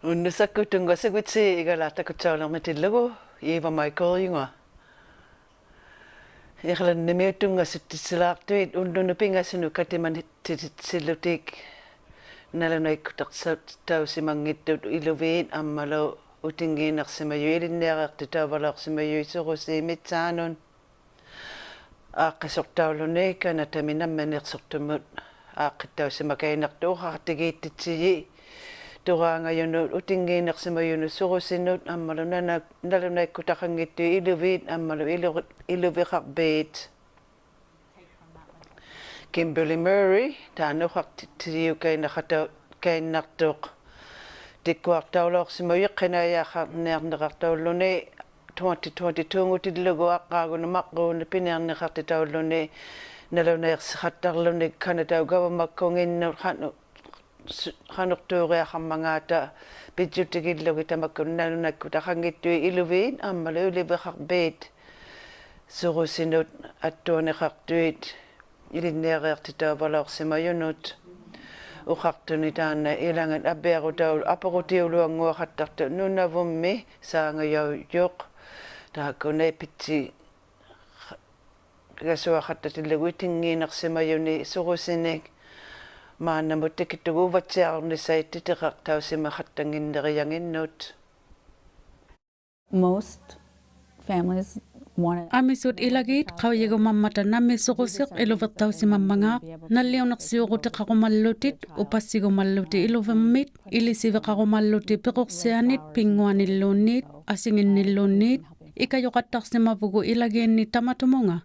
Unnusakku tungasagutsi Igalaaq takutsaulormatillagu iiva maikoriunga. Iqlan nimiutungasuttissilaartuit unnunu pingasunu katimanittisillutik nalanuikkutaqsat tausimangittut iluviit ammalu utingiinersimayu ilinniaqertu taavalaorsimayu isurusiimitsaanun aaqqasortauluni kanataminammaniqsortumut aaqqittausimakainertu uqartigiittitsiji Turaangayunut utingiinersimayunu surusinut ammalu nalunaikkutaqanngittu iluviit ammalu iluviqarbiit Kimberly Murray taanuqartittiukainaqatau tikkuartaulorsimayu qinayaaqqarniarneqartauluni 2022 ngutillugu aqqaagunu maqquunu piniarneqartitauluni nalunaersiqattarluni kanataugavumakkunginnut qanuqtuuriaqarmangaata pitsutigillugi tamakkun nalunakkutaqangittui iluviit ammalu uliviqarbiit surusinut attuaneqartuit ilinniareertitaavalaorsimayunut uqartuni taana ilangat apiarutaulu apaqutiuluanguaqattartu nunavummi saangayaujuq taakkunai pitsi kasuaqattatillugu itingiinersimayuni surusinik maannamuttikittuguvatsiarnisaittitiqartausimaqattanginnerianginnut Most families want to Amisut ilagit qawyigumammata namisuqusiq iluvertausimammanga nalliunersiuqutiqaqumallutit upassigumalluti iluvimmit ilisiviqaqumalluti piqursianit pinguanilluunniit asinginnilluunniit ikayoqattarsimavugu ilagiinni tamatumunga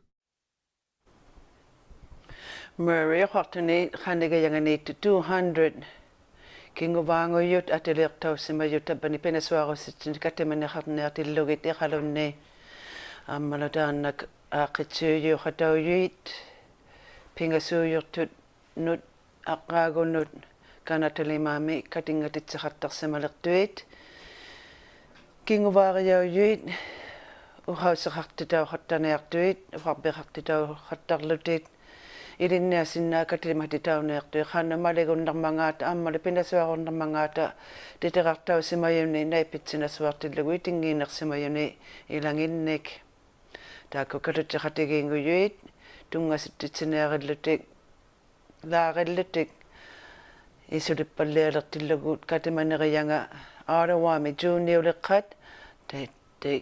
Murray qartuni qanigayanganiittu 200 kinguvaanguyut atiliqtausimayut tappani penasuarusitsin katimaniqarniartillugit iqalunni ammalu taannak aaqqitsuuyuuqatauyuit pingasuuyurtut nut aqqaagunut kanatalimaami katingatitseqartarsimalertuit kinguvaariauyuit uhauseqartitauqattaniartuit uqarpiqartitauqattarlutit ilinniasinna katimatitauneertui qannamaligunnermangaata ammali pinasuarunnermangaata titiqartausimayuni naipitsinasuartillugu itingiinersimayuni ilanginnik taakku kaluttiqatigiinguyuit tungasittitsineerillutik laarillutik isulippallialertillugu katimaniqiyanga Arawami Juniuliqqat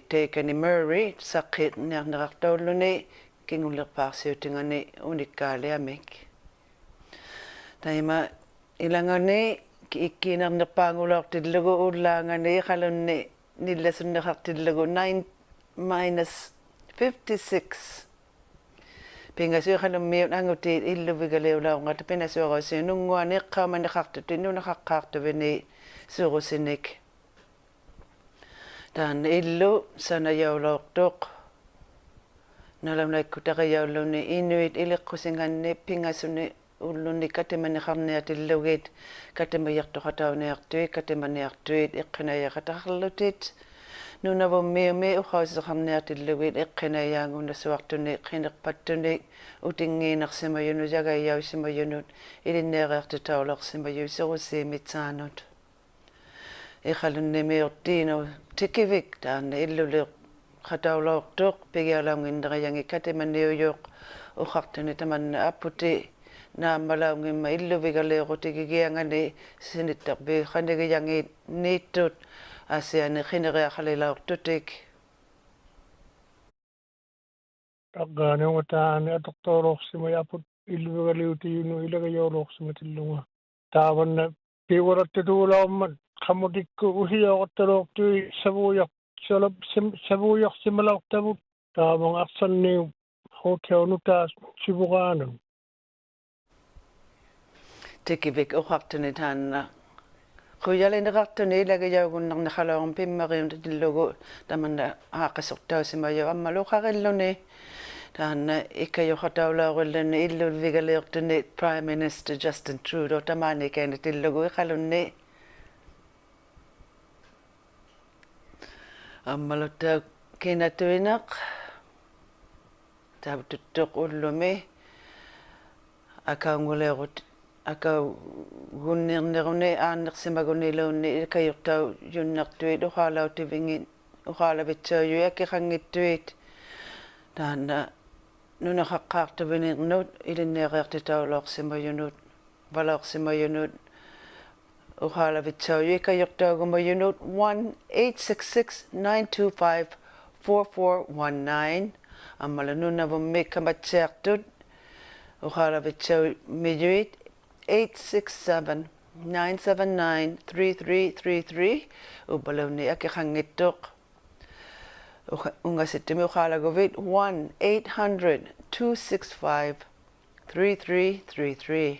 teikani Murray saqqit niarneqartaulluni kingullerpaarsiutingani unikkaaliamik taima ilangani ikkiinernerpaangulaortillugu ullaangani iqalunni nillasunneqartillugu 9-56 pingasuiqalummiut angutiit illuvigaliulaungat pinasuarasiu nunguani iqqaamaniqartuti nuneqaqqaartuvini surusinik taan illu sanayaulortuq nalunaikkutaqayauluni inuit iliqqusinganni pingasuni ulluni katimaniqarniatillugit katimayertoqatauniartui katimaniartuit iqqinayaqataqarlutit nunavummiumi uqauseqarniatillugit iqqinayaangunasuartuni qineqpattuni utingiinersimayunu jagayausimayunut ilinniareertutaulersimayu surusiimitsaanut iqalunnimiurtiinu tikivik taana illuliuq qataulortuq pigialaunginneriangi katimaniuyuq uqartuni tamanna apputi naamalaungimma illuvigaliuqutigigiangani sinittarpi qanigiyangi niittut asiani qineriaqalilaortutik aqaaniungataan atoqtoororsimajaput illuvigaliutiinu ilagajoororsimatillunga taavanna piuarattituulaummat qamutikku uhiyoqattaloortui savuujaq savuujaqsimalaqtavut taavang arsanniu hoteonutaa sivuqaanun tikivik uqartuni taanna Kuyalineqartuni ilagajaugunnarniqaloorun pimmarium tillugu tamanna aaqasortausimayu ammaluqarilluni taanna ikkayoqataulaurilluni illulvigaliortuni Prime Minister Justin Trudeau tamaanikaini tillugu iqalunni ammalutta kinatuinaq taaptuttuq ullumi akaunguleerut aka gunnernerune aannersimagunilunni ikayurtau junnertuit uqaalautivingin uqaalavitsaaju akkiqangittuit taanna nunaqqaartuvinirnut ilinneeqertitaulorsimajunut valorsimajunut uqaalavitsaaju ikayurtaugumayunut 1-866-925-4419 ammala nunavummi kamatsiartut uqaalavitsaaju mijuit 867-979-3333 ubalawni akkiqangittuq ungasitimi uqaalaguvit 1-800-265-3333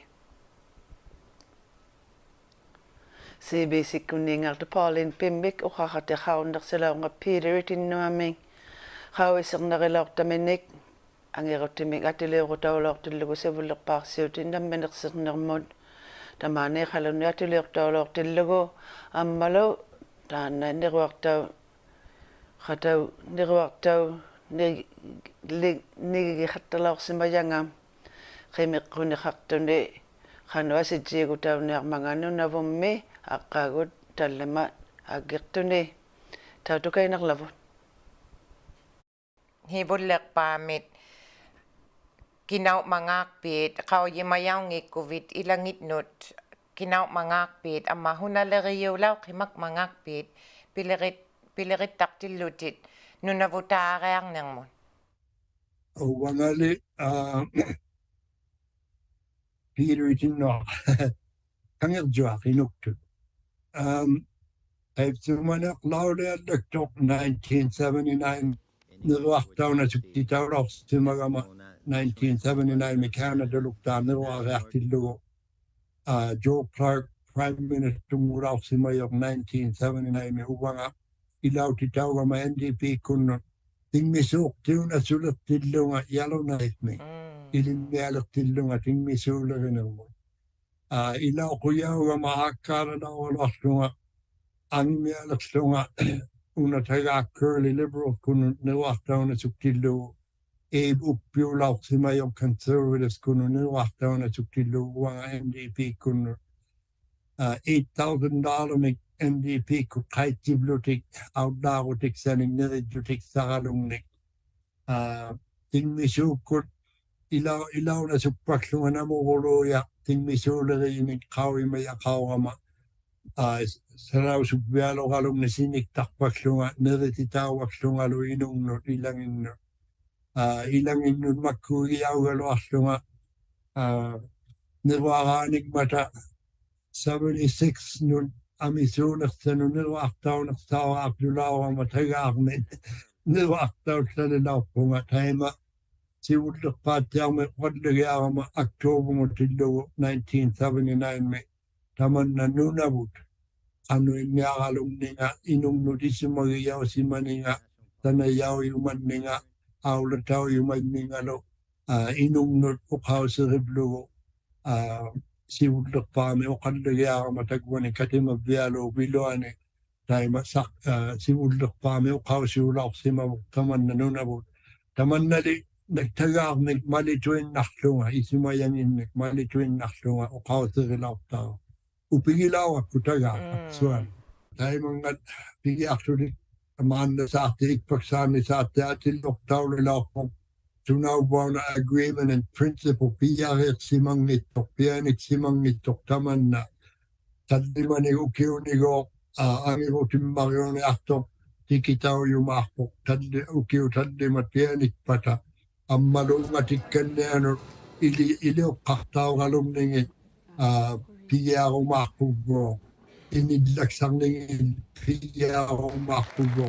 CBC kunningartu Pauline Pimbik uqaqatiqaunnersilaunga Peter itinnuaming qauisernerilortaminik angiruttimik atiliuqutaulortillugu sivullerpaarsiutin namminersernermut tamaani qalunni atiliuqtaulortillugu ammalu taanna niruartau qatau niruartau nigiqattalorsimajanga qimiqquniqartuni qanuasitsiigutauniarmanganunavummi aqqaagut tallama aggiqtuni tautukainarlavut hibulleqpaamit kinaumangaqpiit qauyimayaungikkuvit ilangitnut kinaumangaqpiit amma hunaleriulau qimakmangaqpiit pilerittartillutit nunavutaarearnermun wangali Peter itinno kangerjuaq inuktut aivtumaneq lauleallaktoq 1979 niruartauna suktitaulorsimagama 1979 mi Canada-luktaa niruareartillugu Joe Clark Prime Minister tungulausimayoq 1979 mi uvanga ilautitaugama NDP kunnut tingmisuuqtiuna sulertillunga yalunaitmi ilinnialertillunga tingmisuulerinermu ilauquyaugama aakkaalalaualorlunga angmialerlunga unatagaa Curly Liberal kunnut niruartauna suktillugu Abe uppiulausimayoq Conservatives kunnut niruartauna suktillugu uvanga NDP kunnut $8,000 mik NDP ku qaitiblutik autlaarutik sanik neridlutik saralungnik tingmisuukkut ilauna suppakklunga namuruluuya tingmisuuleriinik qauimaya sarausukvialoqalumni siniktarpakklunga nerititaauaklungalu inungnut ilanginnut makkuugiaugaluarlunga niruaraanik mata 76 nun amisuunersanu niruartaunersaawaaqlulaurama tagaarmin niruartaullalilaupunga taima siullerpaattiarmi qolligiarama October-mutillugu 1979 mi tamanna nunavut anu inniaralumninga inungnut isimagiyausиманига tanayauiumanninga aulatauiumanningalu inungnut uqauseriplugu siullerpaami uqalligiarama takvani katimavvialu viluani taima siullerpaami uqausiulaorsimavuq tamanna nunavut tamannali naktagaarnik malituinnarlunga isimayanginnik malituinnarlunga uqauserilaortaa upigilauakku tagaa suan taimangat pigiartulik amaanna saarti ikpaksaani saarti atillortaulilauqoq tunauvauna agreement and principle piariqsimangittoq pianiksimangittoq tamanna tallimani ukiunigoq angirutimmariuniartoq tikitaujumaarpoq talli ukiu tallimat pianikpata ammalungatikkannianut iliuqqartaugalumningit pigiarumaarpuggo inillaksarningin pigiarumaarpuggo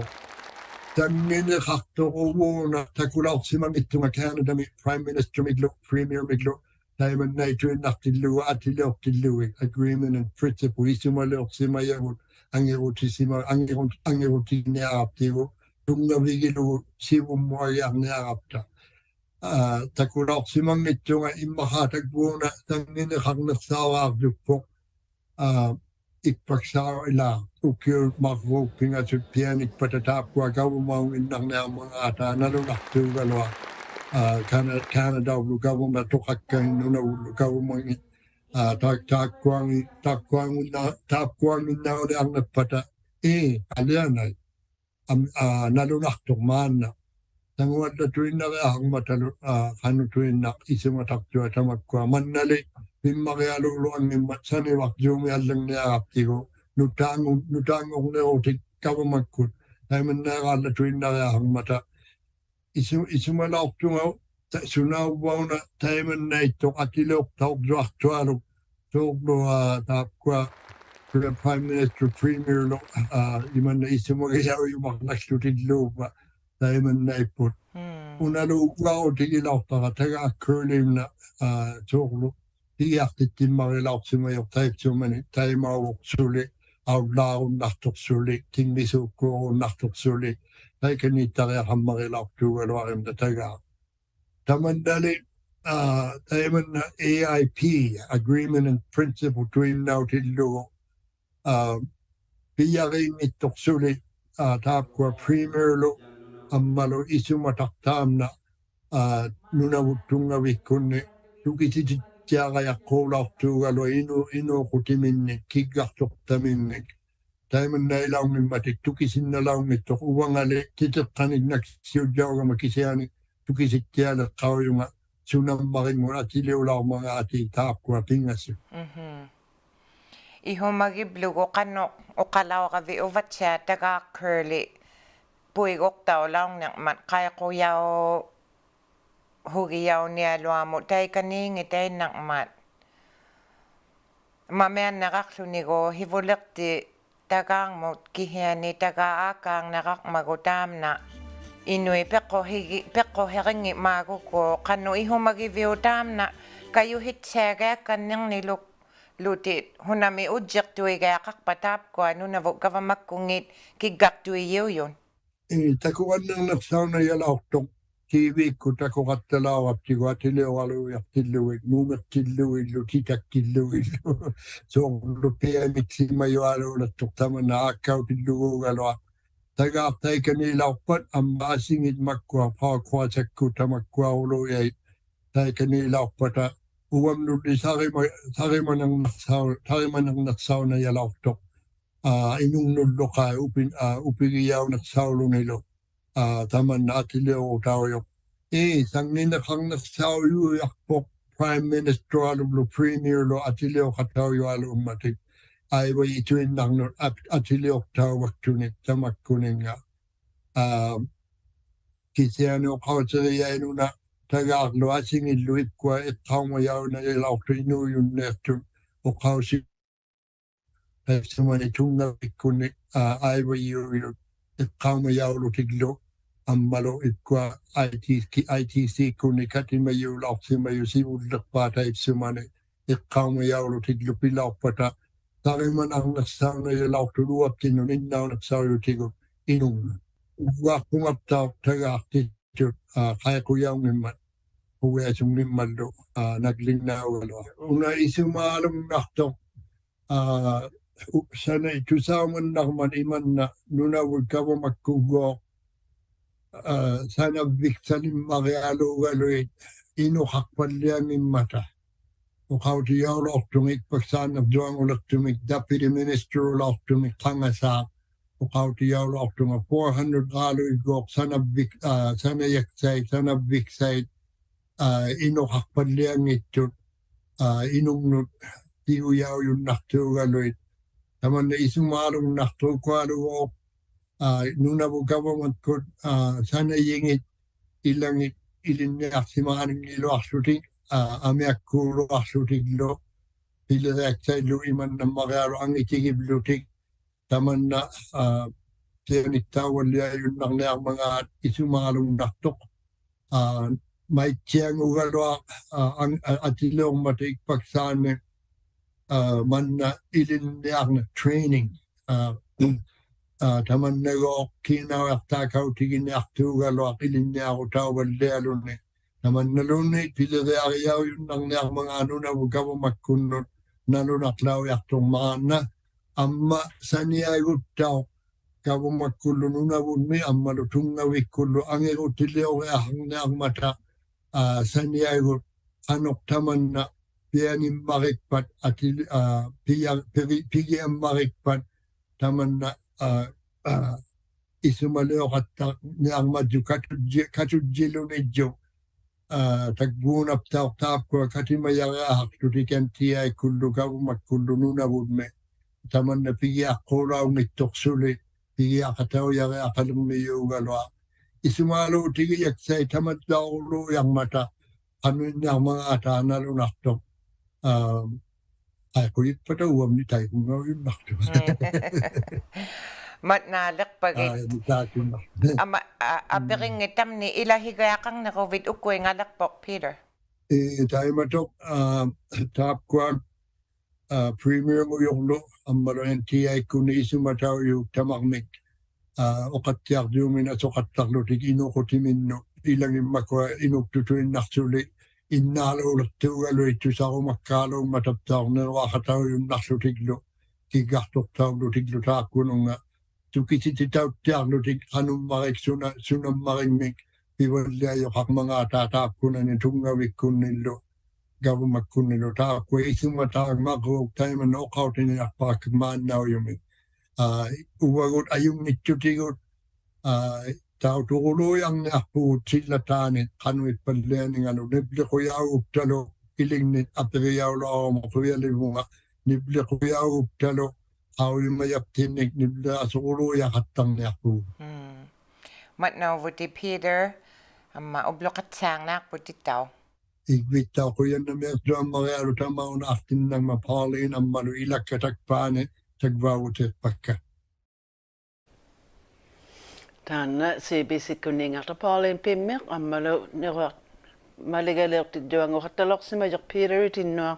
tannineqartoruvuuna takulaorsimangittunga Canada-mi Prime Minister miglu Premier miglu taimannaiituinnartillugu atiliortillugi agreement and principle isumaleorsimayagut angirutiniaraptigu tungavigilugu sivummuagiarniarapta takulaorsimangittunga immaraatakvuuna tannineqarnersaavaarluppoq ikpaksaa ila ukiu marruuppingatut pianikpata taappua government-innarniarmangaata nalunartuugalua Canada government tuqakkaginnunavullu government takuangin na uli ang nagpata alianay nalunaktok maana tanguat na tuwin na ang matalo kanu tuwin na isimataktua tamakwa manali pimmakialuluan ni matsani wakjumi alang niya kaptigo nutangong na otik kawamagkut ay manakala tuwin na ang mata isimalaktungaw sunawaw na tayo na ito atilok taok aktualo tokno tapwa Prime Minister Premier lo iman na isimugayaw yung makanaklutid lupa tayo man na ipot unalugaw tigilaw taga curlim na toklo tigiaktit timarilaw simayok tayo sumani tayo mawak suli outlaw naktok suli tingmisuk ko naktok suli tayo kanita kaya kamarilaw tuwalwarim na taga tamandali tayo man na AIP Agreement and Principle between now tillugo piyaring itok suli tapwa premier lo ammalo isumataktam na nunawutunga wikunni tukiti tiaga ya kola tugalo ino kutiminni kigaktoqtaminni taiman nailaw min matik tukisin nalaw mitok uwangale titaqanig naksiujawga makisiani tukisittiala qawiyunga sunammarin mo atiliulaw mga ati tapwa pingasu Ihumagiblugo kano ukalaw ka vi uvatsa taga curly puigok tao lang nang mat kaya ko yaw hugiyaw niya luamo tay kaningi tay nang mat mamen nakaklunigo hivulakti tagang mo kihani taga akang nakakmagutam na inui peko heringi mago ko kano ihumagiviutam na kayo hitsega kanyang niluk lutit hunami ujak tuiga kakpatap ko ano na kavamak kungit kigak tuiyo yun. Takuan ng naksaw na yalaw TV ko takukat talaw at tigo atiliwalu yak tiluwig numat tiluwig lutitak tiluwig so lupia mitsi mayualo na tuktaman na akaw tiluwig alwa taga tay kanilaw pat ang masingit makwa pakwasak ko tamakwa ulo yay tay kanilaw pat uwam luti sari man ang naksaw na yalaw tok inung nulo ka upigiyaw naksaw lo nilo taman na atileo tayo sangin na kang naksaw yu yakpok Prime Minister alu Premier lo atileo kataw yu alu umatik ay way ituin lang no atileo taw waktunit tamak kunin nga kisiano kausariya inu na tagak lo asing iluit kwa itaw mayaw na ilaw inu yun neftun o kausi Semana tunga ikunik ay way yu itaw mayaw lo tiglo ammalo ikwa ITC kunikati mayu laksi mayu sibulak pata ipsumane ikkaw mayaw lo tiglo pilaw pata tariman ang nasaw na yalaw tuluwap tinunin na nasaw yu tigo inung wakungap taw tagakti kaya kuyaw ngimat huwaya sung nimalo naglinaw alo una isumalong naktok sana itusaman nakman iman na nuna wag ka magkugok sana viksalim marialo galoit ino hakpalyan ng mata. O kauti yaw loktumik pagsana doang uloktumik deputy minister uloktumik kangasak. O kauti yaw loktumik 400 galo igok sana yaksay sana viksay ino hakpalyan ito inong tiyo yaw yung nakto galoit. Taman na isumarong nakto ko alo nuna po government ko sana yingit ilang ilinyak si mga nilo aksuting amyak kuro aksuting lo pila reaksay lo iman na magaro ang itigib lutik taman na tiyanitawal liya yun lang na mga isumalong naktok may tiyang ugalo ang atilong matik pagsane man na ilinyak na training taman nago kinaw takaw tigin aktuga lo akilin niya ako tawal lalo ni naman nalunit pilariyaw yun lang niya mga ano na huwag ka magkunod nalunaklaw yaktong mga na amma saniyagot taw kabo magkulo nuna wunmi amma lutong ngawik kulo ang irutiliyaw ahang niya ang mata saniyagot anok taman na pianin marikpat atil pigian marikpat tamanna isumaleuqatta niarmaju katujjilunijju tagguunaptauqtaapkua katimayariaaqtutikan tiai kullukavumak kullununavutme tamanna pigiaqqulaungittoqsuli pigiaqataujariaqalummijuugalua isumaaluutigiyaksai tamattaaquluujarmata qanuinniarmagaataanalunartoq aiquyippata uamni taikungauyunnartu matnaaliq pagit ama apiringitamni ilahigaaqarneruvit ukkuingalerpoq Peter taimatok taapkuan premium uyurlu ammalo NTI-kunni isumatauyu tamarmik oqattiartuumina soqattarlutik inuqutiminnu ilangimmakua inuktutuinnartuli innaaluulertuugaluittusarumakkaaluumma taptaarneruaqatauyunnarlutiklu kiggartortaarlutiklu taakkununga tukisititauttiarlutik qanummarik sunammaringmik pivalliajoqarmangaataa taakkunani tungavikkunnillu gavumakkunnilu taakkua isumataarmaqruuk taiman oqautiniarparak maannaujumi uvagut ajungittutigut tauturuluujarniarpugut sillataanit qanuitpallianingalu nipliquyaaguptalu ilignit apiriyauluarumo quyalimunga nipliquyaaguptalu qaulimayaptinnik nipliasuquluuyaqattarniarpugut matnauvuti Peter amma ubloqatsaarnaarputittau igvittau quyannamiartuammarialu tamauna Pauline ammalu ilakkatakpaani tagvaavuteerpakka taanna CBC-kunningarta Pauline pimmeq ammalu neruaq maligalertittuanguqattaloqsimajoq Peter tinnua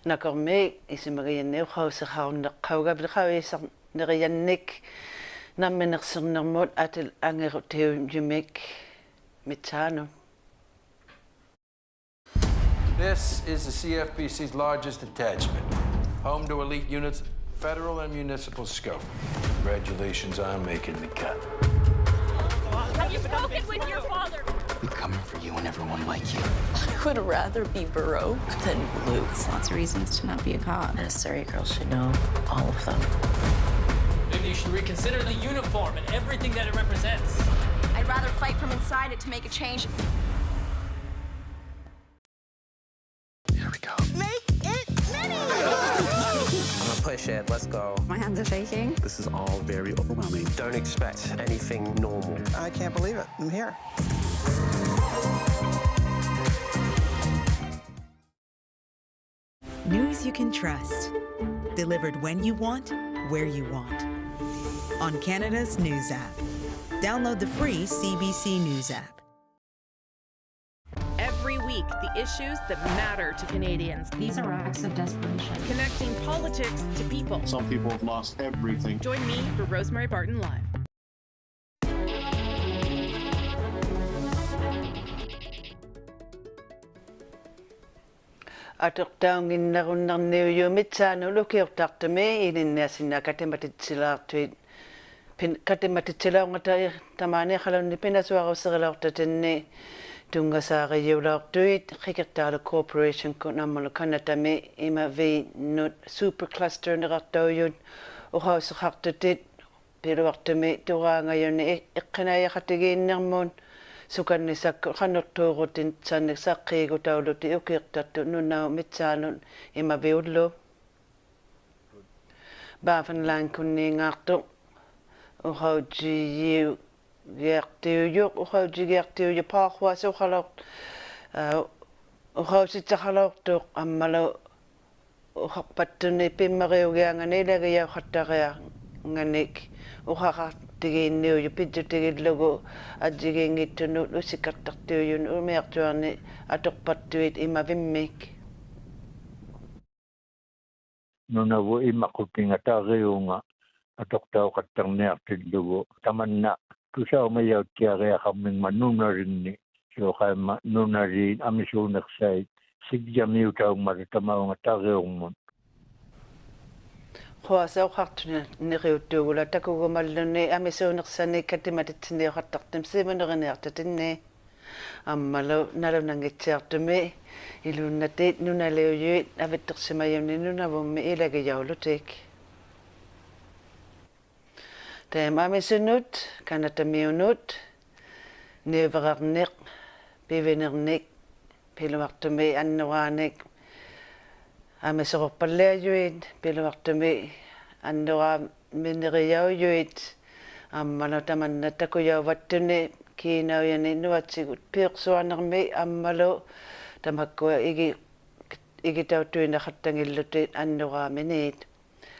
nakormi isimagianniu qauseqaunneqqaugaviqaviisar neriannik namminersernermut atil angerutiujumik mitsaanu. This is the CFBC's largest attachment, home to elite units, federal and municipal scope. Congratulations on making the cut. Have you spoken with your father? We're coming for you and everyone like you. I would rather be Baroque than blue. Lots of reasons to not be a cop. And a Surrey girl should know all of them. Maybe you should reconsider the uniform and everything that it represents. I'd rather fight from inside it to make a change. Here we go. Make it mini! I'm gonna push it. Let's go. My hands are shaking. This is all very overwhelming. Don't expect anything normal. I can't believe it. I'm here. News you can trust. Delivered when you want, where you want. On Canada's News app. Download the free CBC News app. Every week, the issues that matter to Canadians. These are acts of desperation. Connecting politics to people. Some people have lost everything. Join me for Rosemary Barton Live. Atuqtaunginnerunnerniujumitsaanulo kiortartami ilinniasinna katimatitsilaartuit katimatitsilaungata tamaani qalunni pinasuarusserilaortatinni tungasaarijuulaortuit qikirtaalu corporation kunammalu kanatami imavi nut supercluster nerartaujut uqauseqartutit piluartumi turaangajuni iqqinayaqatigiinnermun sukannisakku qanertuurutin sannisaqqiigutauluti ukiirtattu nunnau mitsaanun imaviullu baafanlaankunniingaartu uqaujiyu giartiujuq uqaujigiartiuju paarhuasuqaloq uqausitsaqaloqtuq ammalu uqarpattuni pimmeriugiangani ilagiauqattarianganik uqaqartigiinniuju pitsutigillugu adjigiingittunu usikartartiujun umiartuarni atoqpattuit imavimmik nunavu imaquttingatariunga atoqtauqattarniartillugu tamanna tusaumayauttiariaqarmingma nunarinni suoqaimma nunariin amisuunersait sigjamiutaungmata tamaungatariungmun quasauqartuna neriuttuugula takugumallunni amisuunersani katimatitsiniuqattartum simunerinniartatinni Ammalo nalunangitsiartumi ilunnatit nunaleuyuit avittersimayumni nunavummi ilagijaulutik. Taamamisunut kanatamiunut niuverarniq pivinernik piluartumi annuaanik amisoqorpalliajuit piluartumi annuaa mineriauyuit ammalo tamanna takuyauvattuni kiinauyani nuatsigut piiqsuanermi ammalo tamakkua igitautuinaqattangillutit annuaaminiit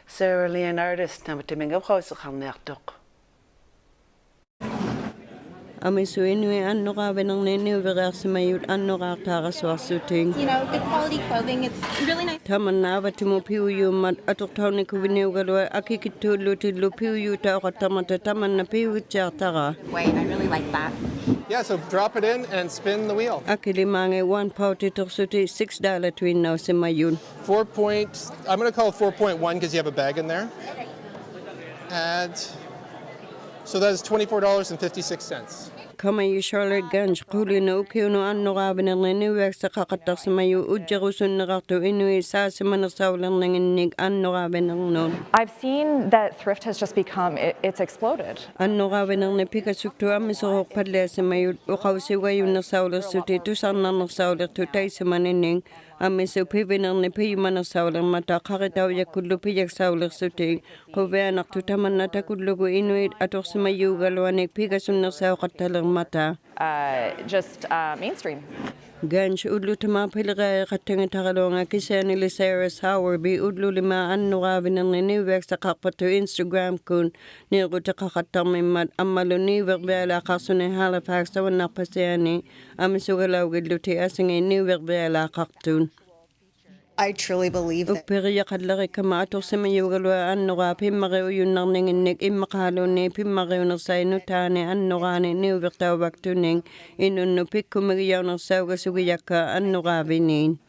Sarah Leonardis namatimingabrauseqarniartoq Amisuinui annoqaavinernini uveriarsimayut annoqaartaarasuarsuting. You know, good quality clothing. It's really nice. Tamannaavatimu piuyuummat atortaunikkuviniugalua akikittuullutillu piuyuutauqattamata tamanna piuvitsiartara. Wait, I really like that. Yeah, so drop it in and spin the wheel. Akilimaange one pautitersuti $6 tuinnausimayun. I'm going to call it 4.1 because you have a bag in there. And so that is $24.56. Kamayu Charlotte Ganj qulina ukiunu annoqaavinerlini uaksaqaqattarsimayu ujjarusunneqartu inui saasimanersaulerninginnik annoqaavinernuun. I've seen that thrift has just become, it's exploded. Annoqaavinerni pikasuktu ammisoqorpalliasimayut uqausiwayunnersaulersuti tusarnarnersaulertu taisimaninning ammisu pivinerni piyumanersaulermata qaritaujakkullu pijaksaulersuti quvianartu tamannatakkullugu inuit atorsimayuugaluanik pikasunnersauqattalermata. Just mainstream. Ganj udlutama pilgaya qattangitaqalunga kisaanili Sarah Sowerby udlulima annuqaavinerni niuaksaqarpatu Instagram kun niiqutaqaqattarmimmat ammaluni verbialaaqarsuni Halifax tawannarpasiani amisugalaugalluti asingi niuverbialaaqartun. I truly believe that Upperiaqallarikama atorsimayugalua annuqaa pimmariuyunnarninginnik immaqaaluni pimmariunersainutaani annuqaani niuvertauwaktuning inunnu pikkumigiyaunerausaugasugiyakka annuqaaviniin.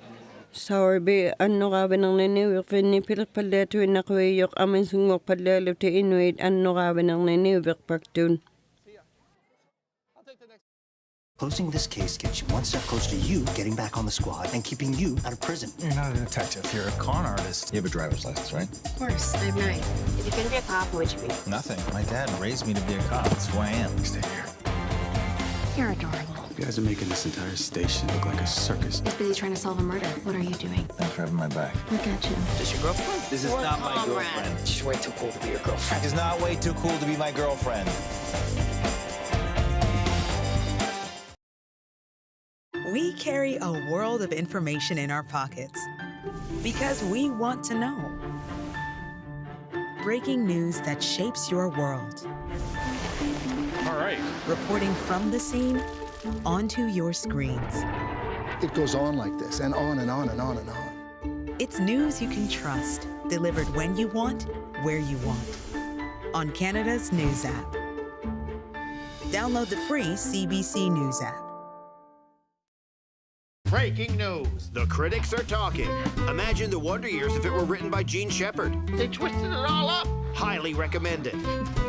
Sowerby annuqaavinerni niuverfinni pilirpalliatuinnaquiyyoq aminsungorpallialuti inuit annuqaavinerni niuverpaktun. Closing this case gets you one step closer to you getting back on the squad and keeping you out of prison. You're not a detective. You're a con artist. You have a driver's license, right? Of course, I have 9. If you couldn't be a cop, what would you be? Nothing. My dad raised me to be a cop. That's who I am. Stay here. You're adorable. You guys are making this entire station look like a circus. He's busy trying to solve a murder. What are you doing? Thanks for having my back. Look at you. Is this your girlfriend? This is not my girlfriend. She's way too cool to be your girlfriend. She's not way too cool to be my girlfriend. We carry a world of information in our pockets because we want to know. Breaking news that shapes your world. All right. Reporting from the scene onto your screens. It goes on like this and on and on and on and on. It's news you can trust, delivered when you want, where you want. On Canada's News app. Download the free CBC News app. Breaking news. The critics are talking. Imagine the Wonder Years if it were written by Gene Shepard. They twisted it all up. Highly recommended.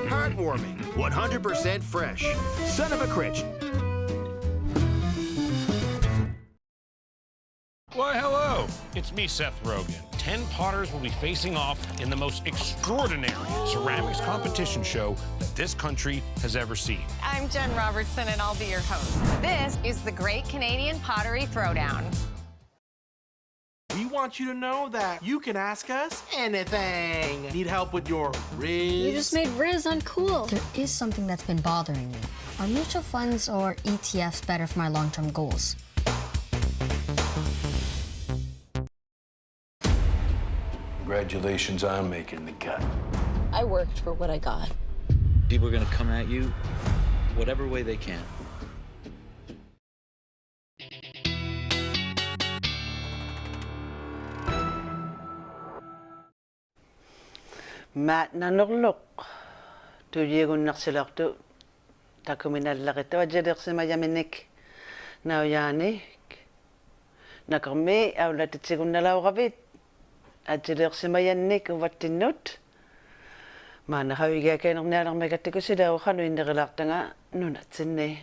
Heartwarming. 100% fresh. Son of a critch. Why, hello. It's me, Seth Rogen. 10 potters will be facing off in the most extraordinary ceramics competition show that this country has ever seen. I'm Jen Robertson, and I'll be your host. This is the Great Canadian Pottery Throwdown. We want you to know that you can ask us anything. Need help with your Riz? You just made Riz uncool. There is something that's been bothering me. Are mutual funds or ETFs better for my long-term goals? Congratulations on making the cut. I worked for what I got. People are going to come at you whatever way they can. Maat nanurluq tuyigunnersilertu takuminallaqita ajalersimayaminik nauyaanik nakermi aulatitsigunналауravit ajalersimayannik uvattinnut maanahawigaakanernialermagattakusilauqanu innerilaartanga nunatsinni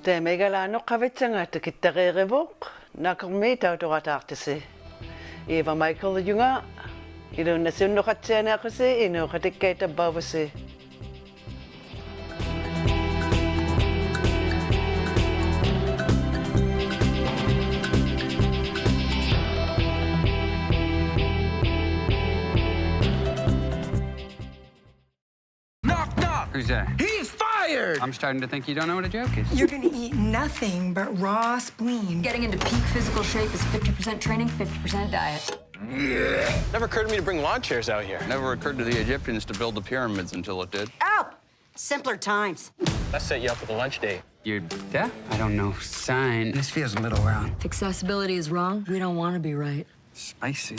Teemme Igalaaq qavitsangata kittaqiirivuq nakermi tautorataartisi. Eva Michael Junga ilunnasunnuqatsianaaqasi inuuqatikkaitabbaavusi. Who's that? He's fired! I'm starting to think you don't know what a joke is. You're gonna eat nothing but raw spleen. Getting into peak physical shape is 50% training, 50% diet. Never occurred to me to bring lawn chairs out here. Never occurred to the Egyptians to build the pyramids until it did. Oh! Simpler times. Let's set you up with a lunch date. You're deaf? I don't know sign. This feels a little wrong. If accessibility is wrong, we don't want to be right. Spicy.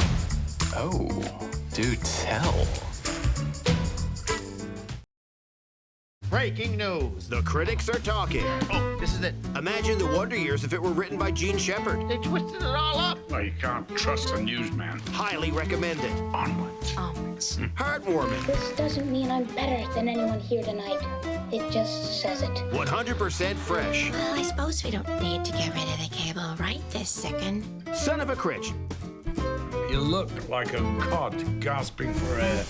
Oh, do tell. Breaking news. The critics are talking. Oh, this is it. Imagine the Wonder Years if it were written by Gene Shepard. They twisted it all up. Well, you can't trust a newsman. Highly recommended. Onwards. Onwards. Heartwarming. This doesn't mean I'm better than anyone here tonight. It just says it. 100% fresh. Well, I suppose we don't need to get rid of the cable right this second. Son of a critch. You look like a cod gasping for air.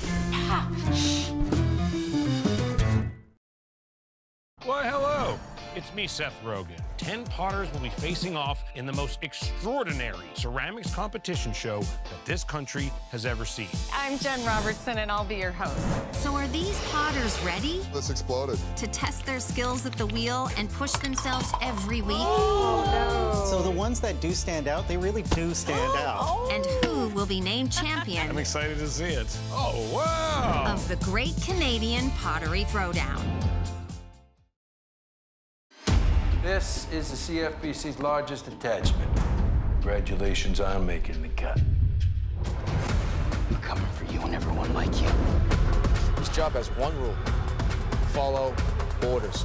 Why, hello. It's me, Seth Rogen. 10 potters will be facing off in the most extraordinary ceramics competition show that this country has ever seen. I'm Jen Robertson, and I'll be your host. So are these potters ready? This exploded. To test their skills at the wheel and push themselves every week? Oh, no. So the ones that do stand out, they really do stand out. And who will be named champion? I'm excited to see it. Oh, wow. Of the Great Canadian Pottery Throwdown. This is the CFBC's largest attachment. Congratulations on making the cut. I'm coming for you and everyone like you. This job has one rule. Follow orders.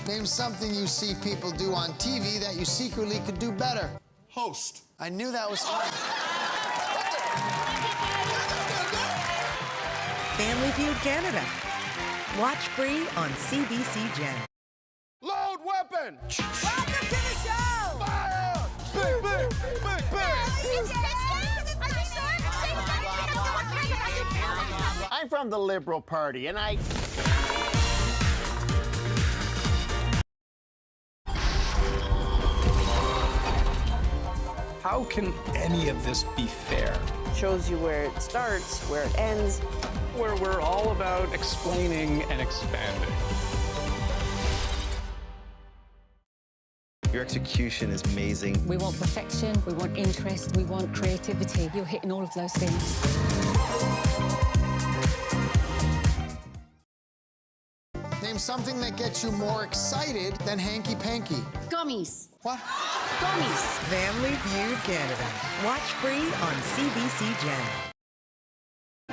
Name something you see people do on TV that you secretly could do better. Host. I knew that was funny. Family Feud Canada. Watch free on CBC Gem. Load weapon! Welcome to the show! Fire! Big, big, big, big! I'm from the Liberal Party, and I... How can any of this be fair? Shows you where it starts, where it ends. Where we're all about explaining and expanding. Your execution is amazing. We want perfection, we want interest, we want creativity. You're hitting all of those things. Name something that gets you more excited than hanky-panky. Gummies. What? Gummies. Family Feud Canada. Watch free on CBC Gem.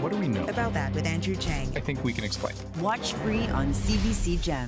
What do we know About that with Andrew Chang. I think we can explain. Watch free on CBC Gem.